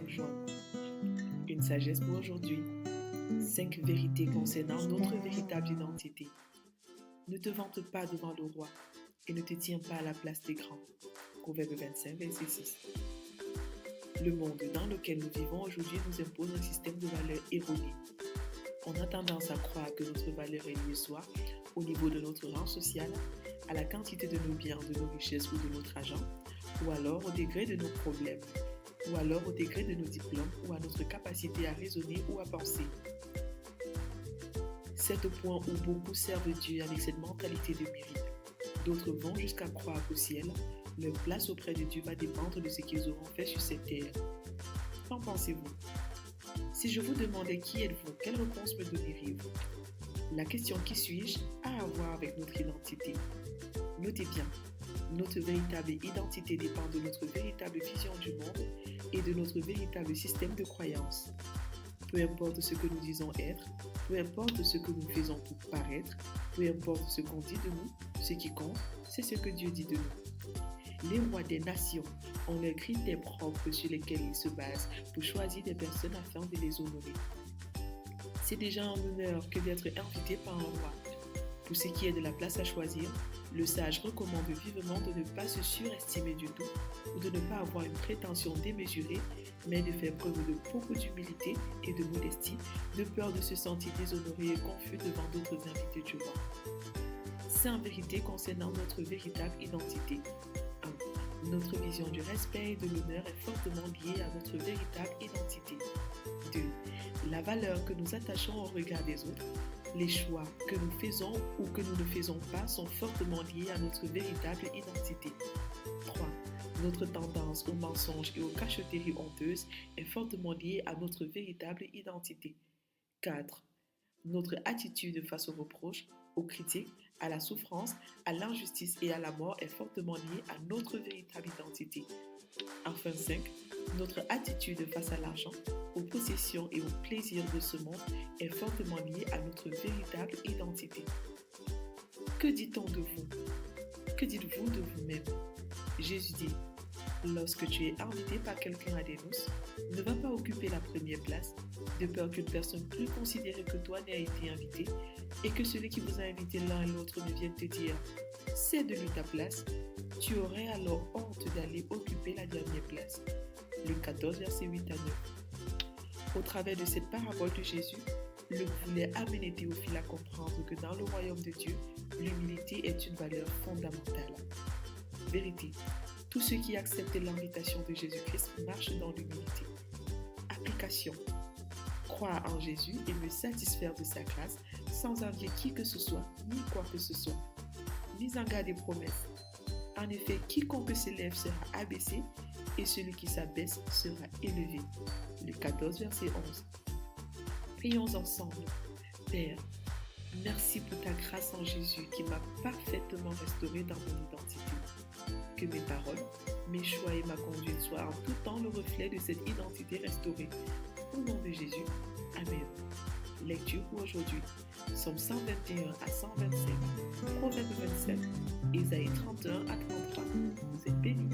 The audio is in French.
5 juin. Une sagesse pour aujourd'hui. 5 vérités concernant notre véritable identité. Ne te vante pas devant le roi et ne te tiens pas à la place des grands. Proverbe 25, verset 6. Le monde dans lequel nous vivons aujourd'hui nous impose un système de valeurs erroné. On a tendance à croire que notre valeur est liée soit au niveau de notre rang social, à la quantité de nos biens, de nos richesses ou de notre argent, ou alors au degré de nos problèmes, ou alors au degré de nos diplômes ou à notre capacité à raisonner ou à penser. C'est au point où beaucoup servent Dieu avec cette mentalité de mérite. D'autres vont jusqu'à croire qu'au ciel, leur place auprès de Dieu va dépendre de ce qu'ils auront fait sur cette terre. Qu'en pensez-vous? Si je vous demandais qui êtes-vous, quelle réponse me donneriez-vous? La question qui suis-je a à voir avec notre identité. Notez bien, notre véritable identité dépend de notre véritable vision du monde et de notre véritable système de croyance. Peu importe ce que nous disons être, peu importe ce que nous faisons pour paraître, peu importe ce qu'on dit de nous, ce qui compte, c'est ce que Dieu dit de nous. Les rois des nations ont leurs critères propres sur lesquels ils se basent pour choisir des personnes afin de les honorer. C'est déjà un honneur que d'être invité par un roi. Pour ce qui est de la place à choisir, le sage recommande vivement de ne pas se surestimer du tout ou de ne pas avoir une prétention démesurée, mais de faire preuve de beaucoup d'humilité et de modestie, de peur de se sentir déshonoré et confus devant d'autres invités du roi. C'est en vérité concernant notre véritable identité. 1. Notre vision du respect et de l'honneur est fortement liée à notre véritable identité. 2. La valeur que nous attachons au regard des autres, les choix que nous faisons ou que nous ne faisons pas sont fortement liés à notre véritable identité. 3. Notre tendance au mensonge et aux cachotteries honteuses est fortement liée à notre véritable identité. 4. Notre attitude face aux reproches, aux critiques, à la souffrance, à l'injustice et à la mort est fortement liée à notre véritable identité. Enfin 5. Notre attitude face à l'argent, aux possessions et aux plaisirs de ce monde est fortement liée à notre véritable identité. Que dit-on de vous? Que dites-vous de vous-même? Jésus dit, lorsque tu es invité par quelqu'un à des noces, ne va pas occuper la première place, de peur qu'une personne plus considérée que toi n'ait été invitée et que celui qui vous a invité l'un et l'autre ne vienne te dire « cède-lui ta place », tu aurais alors honte d'aller occuper la dernière place. Luc 14, versets 8 à 9. Au travers de cette parabole de Jésus, Luc voulait amener Théophile à comprendre que dans le royaume de Dieu, l'humilité est une valeur fondamentale. Vérité, tous ceux qui acceptent l'invitation de Jésus-Christ marchent dans l'humilité. Application, croire en Jésus et me satisfaire de sa grâce sans envier qui que ce soit ni quoi que ce soit. Mise en garde des promesses. En effet, quiconque s'élève sera abaissé et celui qui s'abaisse sera élevé. Luc 14, verset 11. Prions ensemble. Père, merci pour ta grâce en Jésus qui m'a parfaitement restauré dans mon identité. Que mes paroles, mes choix et ma conduite soient en tout temps le reflet de cette identité restaurée. Au nom de Jésus, Amen. Lecture pour aujourd'hui. Psaume 121 à 125, Proverbe 27, Ésaïe 31 à 33. Vous êtes bénis.